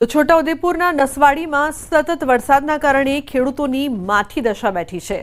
તો છોટાઉદેપુરના નસવાડીમાં સતત વરસાદના કારણે ખેડૂતોની માઠી દશા બેઠી છે।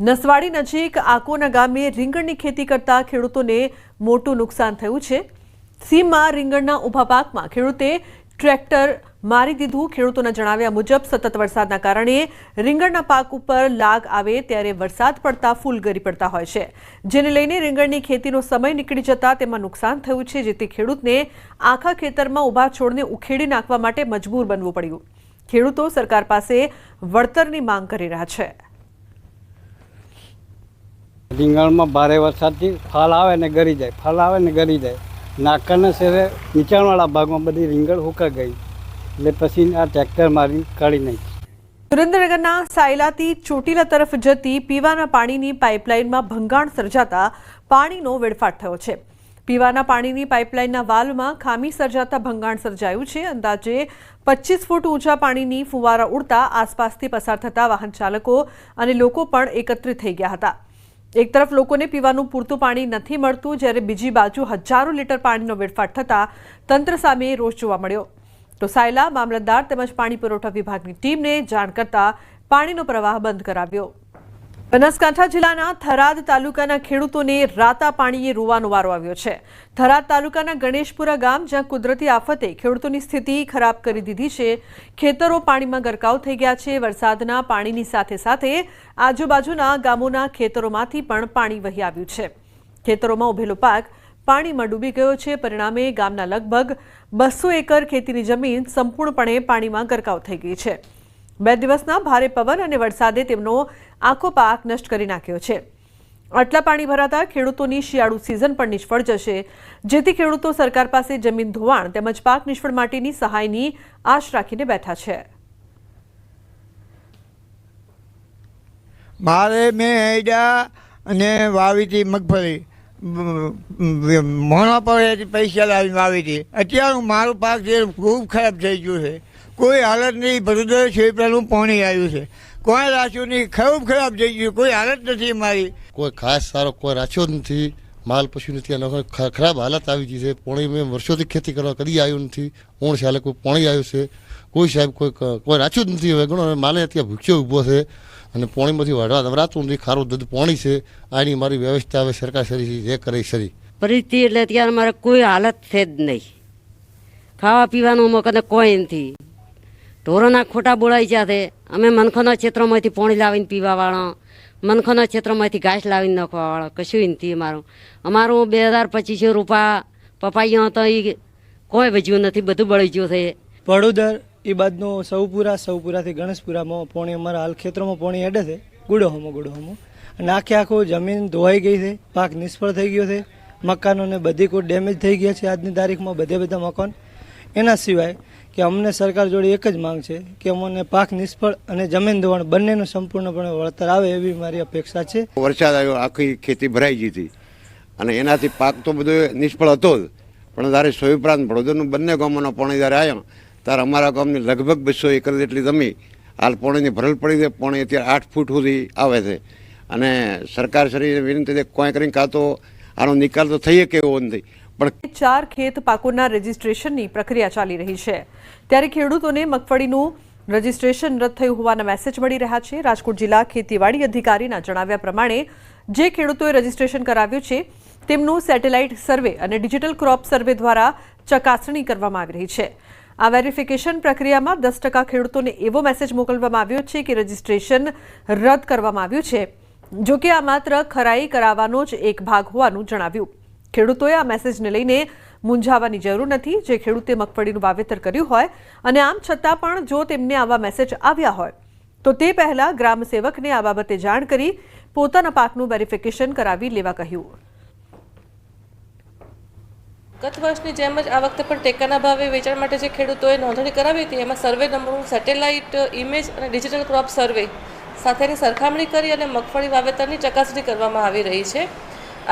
નસવાડી નજીક આકોના ગામે રીંગણની ખેતી કરતા ખેડૂતોને મોટું નુકસાન થયું છે। સીમમાં રીંગણના ઊભા પાકમાં ખેડૂતે ટ્રેક્ટર મારી દીધું। ખેડૂતોના જણાવ્યા મુજબ સતત વરસાદના કારણે રીંગણના પાક ઉપર લાગ આવે ત્યારે વરસાદ પડતા ફૂલ ગરી પડતા હોય છે, જેને લઈને રીંગણની ખેતીનો સમય નીકળી જતા તેમાં નુકસાન થયું છે, જેથી ખેડૂતને આખા ખેતરમાં ઊભા છોડને ઉખેડી નાખવા માટે મજબૂર બનવું પડ્યું। ખેડૂતો સરકાર પાસે વળતરની માંગ કરી રહ્યા છે। રીંગણમાં ભારે વરસાદથી ફાલ આવે ને ગરી જાય, ફાલ આવે ને ગરી જાય। નાકાના શેરે નીચાણવાળા ભાગમાં બધી રીંગણ હુકા ગઈ, એટલે પછી આ ટ્રેક્ટર મારી કાઢી નાખી। સુરેન્દ્રનગરના સાયલાથી ચોટીલા તરફ જતી પીવાના પાણીની પાઇપલાઇનમાં ભંગાણ સર્જાતા પાણીનો વેડફાટ થયો છે। પીવાના પાણીની પાઇપલાઇનના વાલ્વમાં ખામી સર્જાતા ભંગાણ સર્જાયું છે। અંદાજે 25 ફૂટ ઊંચા પાણીની ફુવારા ઉડતા આસપાસથી પસાર થતા વાહન ચાલકો અને લોકો પણ એકત્રિત થઈ ગયા હતા। એક તરફ લોકોને પીવાનું પૂરતું પાણી નથી મળતું, જ્યારે બીજી બાજુ હજારો લીટર પાણીનો વેડફાટ થતાં તંત્ર સામે રોષ જોવા મળ્યો। તો સાયલા મામલતદાર તેમજ પાણી પુરવઠા વિભાગની ટીમને જાણ કરતા પાણીનો પ્રવાહ બંધ કરાવ્યો। બનાસકાંઠા જિલ્લાના થરાદ તાલુકાના ખેડૂતોને રાતા પાણીએ રોવાનો વારો આવ્યો છે। થરાદ તાલુકાના ગણેશપુરા ગામ, જ્યાં કુદરતી આફતે ખેડૂતોની સ્થિતિ ખરાબ કરી દીધી છે। ખેતરો પાણીમાં ગરકાવ થઈ ગયા છે। વરસાદના પાણીની સાથે સાથે આજુબાજુના ગામોના ખેતરોમાંથી પણ પાણી વહી આવ્યું છે। ખેતરોમાં ઉભેલો પાક પાણીમાં ડૂબી ગયો છે। પરિણામે ગામના લગભગ 200 એકર ખેતીની જમીન સંપૂર્ણપણે પાણીમાં ગરકાવ થઈ ગઈ છે। 2 દિવસના ભારે પવન અને વરસાદે તેમનો આખો પાક નષ્ટ કરી નાખ્યો છે। આટલા પાણી ભરાતા ખેડૂતોની શિયાળુ સિઝન પણ નિષ્ફળ જશે, જેથી ખેડૂતો સરકાર પાસે જમીન ધોવાણ તેમજ પાક નિષ્ફળ માટેની સહાયની આશ રાખીને બેઠા છે। મારે મેં હેડા અને વાવી હતી મગફળી, મોણા પર પૈસા લાવીને વાવી હતી। અત્યારે મારું પાક જે ખૂબ ખરાબ થઈ ગયું છે। કોઈ હાલત નહીં। ભરૂદર શેપડાનું પાણી આવ્યું છે, કોઈ રાખ્યું નહીં। ખૂબ ખરાબ થઈ ગયું, કોઈ હાલત નથી મારી। કોઈ ખાસ સારો કોઈ રાખ્યો નથી, માલ પશુ નથી, અને ખરાબ હાલત આવી ગઈ છે। પાણી મેં વર્ષોથી ખેતી કરવા કદી આવ્યું નથી। કોણ સાલે કોઈ પાણી આવ્યું છે, કોઈ સાહેબ કોઈ રાખ્યું જ નથી। હવે ઘણો માલે અત્યારે ભૂખ્યો ઊભો છે અને પાણીમાંથી વાળવા દવરાતું નથી। ખારું દૂધ પાણી છે, આની મારી વ્યવસ્થા હવે સરકાર સરી જે કરે સરી પરિસ્થિતિ એટલે અત્યારે મારે કોઈ હાલત છે જ નહીં। ખાવા પીવાનું મકને કોઈ નથી। ઢોરોના ખોટા બોલાઈ ગયા છે। અમે મનખાના ક્ષેત્રમાંથી પાણી લાવીને પીવાવાળા, મનખાના ક્ષેત્રમાંથી ઘાસ લાવીને નાખવાવાળા, કશું નથી અમારું 2025 રૂપિયા પપાઈયા તો એ કોઈ ભજ્યું નથી, બધું બળી ગયું છે। વડોદર એ બાદનો સૌપુરાથી ગણેશપુરામાં પાણી અમારા હાલ ખેતરોમાં પાણી હેડે છે, ગુડોહમો અને આખું જમીન ધોવાઈ ગઈ છે। પાક નિષ્ફળ થઈ ગયો છે। મકાનોને બધી કોઈ ડેમેજ થઈ ગયા છે આજની તારીખમાં, બધા મકાન। એના સિવાય કે અમને સરકાર જોડે એક જ માંગ છે કે અમને પાક નિષ્ફળ અને જમીન ધોવાણ બંનેનું સંપૂર્ણપણે વળતર આવે એવી મારી અપેક્ષા છે। વરસાદ આવ્યો, આખી ખેતી ભરાઈ ગઈ હતી અને એનાથી પાક તો બધો નિષ્ફળ હતો જ, પણ ત્યારે સો ઉપરાંત વડોદરનું બંને ગામોના પાણી જ્યારે આવ્યા ત્યારે અમારા ગામની લગભગ 200 એકર જેટલી જમીન હાલ પાણીની ભરલ પડી છે। પાણી અત્યારે 8 ફૂટ સુધી આવે છે અને સરકાર શ્રીને વિનંતી છે કોઈ કરીને કાં તો આનો નિકાલ તો થઈ શકે એવો નથી, પણ 4 ખેત પાકોના રજીસ્ટ્રેશનની પ્રક્રિયા ચાલી રહી છે, ત્યારે ખેડૂતોને મગફળીનું રજીસ્ટ્રેશન રદ થયું હોવાના મેસેજ મળી રહ્યા છે। રાજકોટ જિલ્લા ખેતીવાડી અધિકારીના જણાવ્યા પ્રમાણે જે ખેડૂતોએ રજીસ્ટ્રેશન કરાવ્યું છે તેમનું સેટેલાઇટ સર્વે અને ડિજિટલ ક્રોપ સર્વે દ્વારા ચકાસણી કરવામાં આવી રહી છે। આ વેરિફિકેશન પ્રક્રિયામાં 10% ખેડૂતોને એવો મેસેજ મોકલવામાં આવ્યો છે કે રજીસ્ટ્રેશન રદ કરવામાં આવ્યું છે, જો કે આ માત્ર ખરાઈ કરાવવાનો જ એક ભાગ હોવાનું જણાવ્યું। ખેડૂતોએ આ મેસેજને લઈને મૂંઝાવાની જરૂર નથી। જે ખેડૂતે મગફળીનું વાવેતર કર્યું હોય અને આમ છતાં પણ જો તેમને આવા મેસેજ આવ્યા હોય તો તે પહેલા ગ્રામ સેવકને આ બાબતે જાણ કરી પોતાના પાકનું વેરિફિકેશન કરાવી લેવા કહ્યું। ગત વર્ષની જેમ જ આ વખતે પણ ટેકાના ભાવે વેચાણ માટે જે ખેડૂતોએ નોંધણી કરાવી હતી એમાં સર્વે નંબરનું સેટેલાઇટ ઇમેજ અને ડિજિટલ ક્રોપ સર્વે સાથેની સરખામણી કરી અને મગફળી વાવેતરની ચકાસણી કરવામાં આવી રહી છે।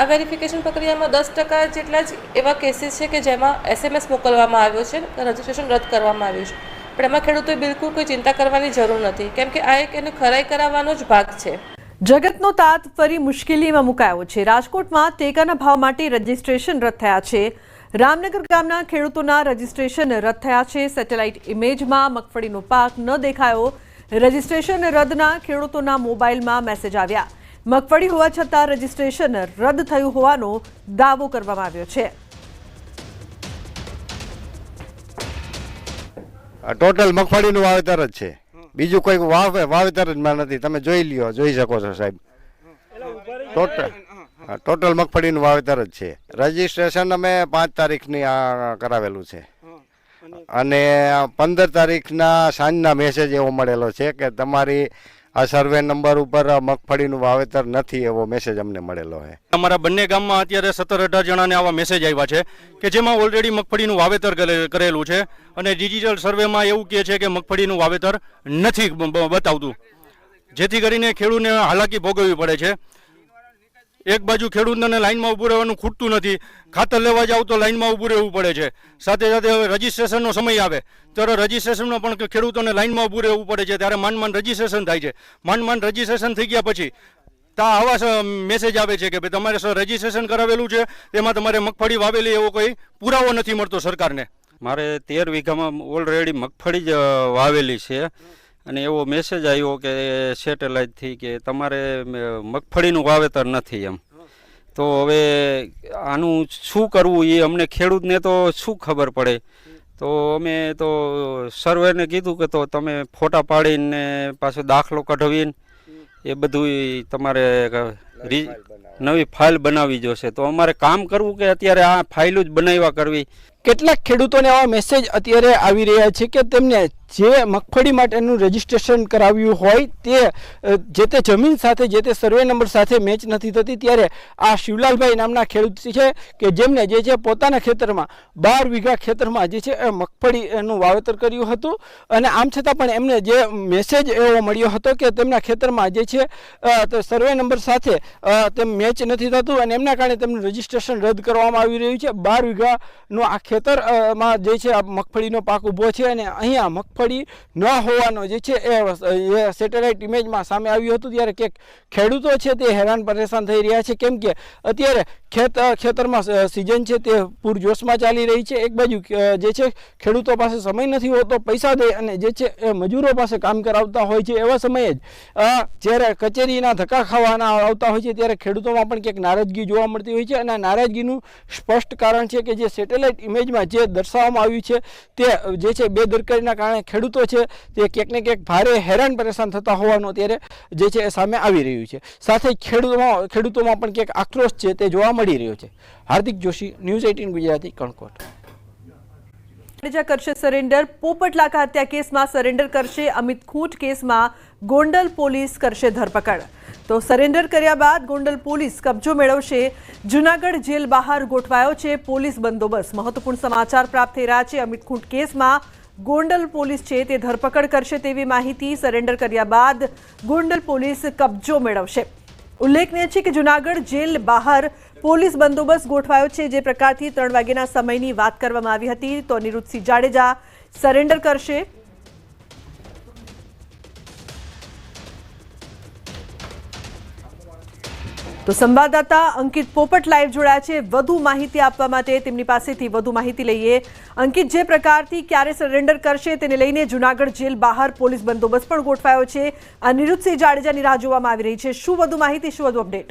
આ વેરિફિકેશન પ્રક્રિયામાં 10% જેટલા જ એવા કેસીસ છે કે જેમાં SMS મોકલવામાં આવ્યો છે, રજીસ્ટ્રેશન રદ કરવામાં આવ્યું છે, પણ એમાં ખેડૂતોએ બિલકુલ કોઈ ચિંતા કરવાની જરૂર નથી, કેમ કે આ એક એને ખરાઈ કરાવવાનો જ ભાગ છે। જગતનો તાત ફરી મુશ્કેલીમાં મુકાયો છે। રાજકોટમાં ટેકાના ભાવ માટે રજીસ્ટ્રેશન રદ થયા છે। રામનગર ગામના ખેડૂતોના રજીસ્ટ્રેશન રદ થયા છે. સેટેલાઇટ ઇમેજમાં મગફળીનો પાક ન દેખાયો. રજીસ્ટ્રેશન રદના ખેડૂતોના મોબાઈલમાં મેસેજ આવ્યા. મગફળી હોવા છતાં રજીસ્ટ્રેશન રદ થયું હોવાનો દાવો કરવામાં આવ્યો છે. ટોટલ મગફળીનું વાવેતર જ છે, બીજું કોઈ વાવેતર જ નથી. તમે જોઈ શકો છો સાહેબ, ટોટલ મગફળીનું વાવેતર જ છે. રજીસ્ટ્રેશન અમે 5 તારીખની કરાવેલું છે અને 15 તારીખના સાંજના મેસેજ એવો મળેલો છે કે તમારી આ સર્વે નંબર ઉપર મગફળીનું વાવેતર નથી, એવો મેસેજ અમને મળેલો છે. અમારા બંને ગામમાં અત્યારે 17-18 જણાને આવા મેસેજ આવ્યા છે કે જેમાં ઓલરેડી મગફળીનું વાવેતર કરેલું છે અને ડિજિટલ સર્વેમાં એવું કહે છે કે મગફળીનું વાવેતર નથી બતાવતું, જેથી કરીને ખેડૂતને હાલાકી ભોગવવી પડે છે. એક બાજુ ખેડૂતને લાઇનમાં ઊભું રહેવાનું ખૂટતું નથી, ખાતર લેવા જાવ તો લાઇનમાં ઊભું રહેવું પડે છે. સાથે સાથે હવે રજીસ્ટ્રેશનનો સમય આવે ત્યારે રજીસ્ટ્રેશનમાં પણ ખેડૂતોને લાઇનમાં ઊભું રહેવું પડે છે. ત્યારે માંડ રજીસ્ટ્રેશન થાય છે. માંડ રજીસ્ટ્રેશન થઈ ગયા પછી આવા મેસેજ આવે છે કે ભાઈ તમારે રજીસ્ટ્રેશન કરાવેલું છે, તેમાં તમારે મગફળી વાવેલી એવો કોઈ પુરાવો નથી મળતો સરકારને. મારે 13 વીઘામાં ઓલરેડી મગફળી જ વાવેલી છે અને એવો મેસેજ આવ્યો કે સેટેલાઇટથી કે તમારે મગફળીનું વાવેતર નથી એમ. તો હવે આનું શું કરવું એ અમને ખેડૂતને તો શું ખબર પડે. તો અમે તો સર્વેને કીધું કે તો તમે ફોટા પાડીને પાછો દાખલો કઢાવીને એ બધું તમારે નવી ફાઇલ બનાવવી જોશે. તો અમારે કામ કરવું કે અત્યારે આ ફાઇલો જ બનાવ્યા કરવી. કેટલાક ખેડૂતોને આવા મેસેજ અત્યારે આવી રહ્યા છે કે તેમને જે મગફળી માટેનું રજીસ્ટ્રેશન કરાવ્યું હોય તે જમીન સાથે જે તે સર્વે નંબર સાથે મેચ નથી થતી. ત્યારે આ શિવલાલભાઈ નામના ખેડૂત છે કે જેમને જે છે પોતાના ખેતરમાં 12 વીઘા ખેતરમાં જે છે મગફળીનું વાવેતર કર્યું હતું અને આમ છતાં પણ એમને જે મેસેજ એવો મળ્યો હતો કે તેમના ખેતરમાં જે છે સર્વે નંબર સાથે તેમ મેચ નથી થતું અને એમના કારણે તેમનું રજીસ્ટ્રેશન રદ કરવામાં આવી રહ્યું છે. 12 વીઘાનું આ ખેતરમાં જે છે મગફળીનો પાક ઊભો છે અને અહીંયા મગફળી ન હોવાનો જે છે એ સેટેલાઇટ ઇમેજમાં સામે આવ્યું હતું. ત્યારે કે ખેડૂતો છે તે હેરાન પરેશાન થઈ રહ્યા છે, કેમ કે અત્યારે ખેતરમાં સિઝન છે તે પૂરજોશમાં ચાલી રહી છે. એક બાજુ જે છે ખેડૂતો પાસે સમય નથી હોતો પૈસા દે અને જે છે એ મજૂરો પાસે કામ કરાવતા હોય છે. એવા સમયે જ જ્યારે કચેરીના ધક્કા ખાવાના આવતા હોય છે ત્યારે ખેડૂતોમાં પણ ક્યાંક નારાજગી જોવા મળતી હોય છે અને આ નારાજગીનું સ્પષ્ટ કારણ છે કે જે સેટેલાઇટ ઇમેજમાં જે દર્શાવવામાં આવ્યું છે તે જે છે બેદરકારીના કારણે ખેડૂતો છે તે ક્યાંક ને ક્યાંક ભારે હેરાન પરેશાન થતા હોવાનું અત્યારે જે છે એ સામે આવી રહ્યું છે. સાથે ખેડૂતોમાં પણ ક્યાંક આક્રોશ છે તે જોવા મળી રહ્યો છે. હાર્દિક જોશી, ન્યૂઝ 18 ગુજરાતી, કણકોટ. કરશે સરેન્ડર. પોપટલાકા હત્યા કેસમાં સરેન્ડર કરશે. અમિત ખૂંટ કેસમાં ગોંડલ પોલીસ કરશે ધરપકડ. તો સરેન્ડર કર્યા બાદ ગોંડલ પોલીસ કબજો મેળવશે. જૂનાગઢ જેલ બહાર ગોઠવાયો છે પોલીસ બંદોબસ્ત. મહત્વપૂર્ણ સમાચાર પ્રાપ્ત થઈ રહ્યા છે. અમિત ખૂંટ કેસમાં ગોંડલ પોલીસ છે તે ધરપકડ કરશે તેવી માહિતી. સરેન્ડર કર્યા બાદ ગોંડલ પોલીસ કબજો મેળવશે. ઉલ્લેખનીય છે કે જૂનાગઢ જેલ બહાર પોલીસ બંદોબસ્ત ગોઠવાયો છે. જે પ્રકારથી 3 વાગ્યાના સમયની વાત કરવામાં આવી હતી તો અનિરુદ્ધસિંહ જાડેજા સરેન્ડર કરશે. તો સંવાદદાતા અંકિત પોપટ લાઈવ જોડાયા છે વધુ માહિતી આપવા માટે. તેમની પાસેથી વધુ માહિતી લઈએ. અંકિત, જે પ્રકારથી ક્યારે સરેન્ડર કરશે તેને લઈને જૂનાગઢ જેલ બહાર પોલીસ બંદોબસ્ત પણ ગોઠવાયો છે. અનિરુદ્ધસિંહ જાડેજાની રાહ જોવામાં આવી રહી છે. શું વધુ માહિતી, શું વધુ અપડેટ?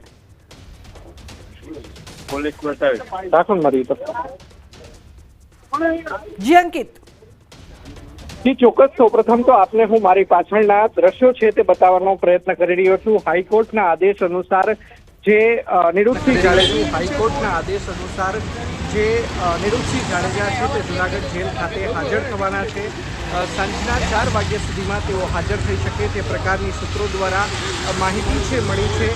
જી અંકિત. જી ચોક્કસ. સૌપ્રથમ તો આપને હું મારી પાછળના દ્રશ્યો છે તે બતાવવાનો પ્રયત્ન કરી રહ્યો છું. હાઈકોર્ટના આદેશ અનુસાર જે અનિરુદ્ધસિંહ જાડેજા હાઈકોર્ટના આદેશ અનુસાર જે અનિરુદ્ધસિંહ જાડેજા છે તે જૂનાગઢ જેલ ખાતે હાજર થવાના છે. સાંજના 4 વાગ્યા સુધીમાં તેઓ હાજર થઈ શકે તે પ્રકારની સૂત્રો દ્વારા માહિતી છે મળી છે.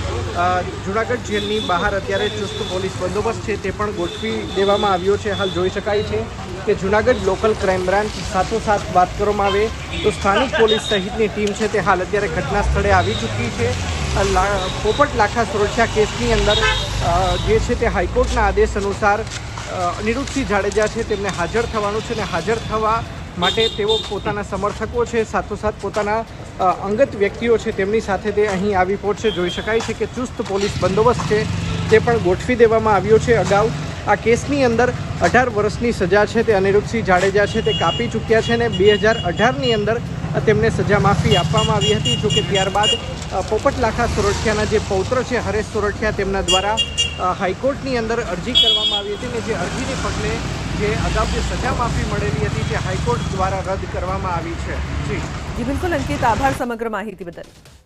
જૂનાગઢ જેલની બહાર અત્યારે ચુસ્ત પોલીસ બંદોબસ્ત છે તે પણ ગોઠવી દેવામાં આવ્યો છે. હાલ જોઈ શકાય છે કે જૂનાગઢ લોકલ ક્રાઇમ બ્રાન્ચ સાથોસાથ વાત કરવામાં આવે તો સ્થાનિક પોલીસ સહિતની ટીમ છે તે હાલ અત્યારે ઘટના સ્થળે આવી ચૂકી છે. પોપટ લાખા સુરક્ષા કેસની અંદર જે છે તે હાઈકોર્ટના આદેશ અનુસાર અનિરુદ્ધસિંહ જાડેજા છે તેમને હાજર થવાનું છે અને હાજર થવા માટે તેઓ પોતાના સમર્થકો છે સાથોસાથ પોતાના અંગત વ્યક્તિઓ છે તેમની સાથે તે અહીં આવી પહોંચશે. જોઈ શકાય છે કે ચુસ્ત પોલીસ બંદોબસ્ત છે તે પણ ગોઠવી દેવામાં આવ્યો છે. અગાઉ આ કેસની અંદર 18 વર્ષની સજા છે તે અનિરુદ્ધસિંહ જાડેજા છે તે કાપી ચૂક્યા છે અને 2018ની અંદર તેમને સજા માફી આપવામાં આવી હતી. જોકે ત્યારબાદ પોપટ લાખા સોરઠિયાના જે પૌત્ર છે હરેશ સોરઠિયા તેમના દ્વારા હાઈકોર્ટની અંદર અરજી કરવામાં આવી હતી અને જે અરજીને પગલે જે અગાઉ જે સજા માફી મળેલી હતી તે હાઈકોર્ટ દ્વારા રદ કરવામાં આવી છે. જી બિલકુલ અંકિત, આભાર સમગ્ર માહિતી બદલ.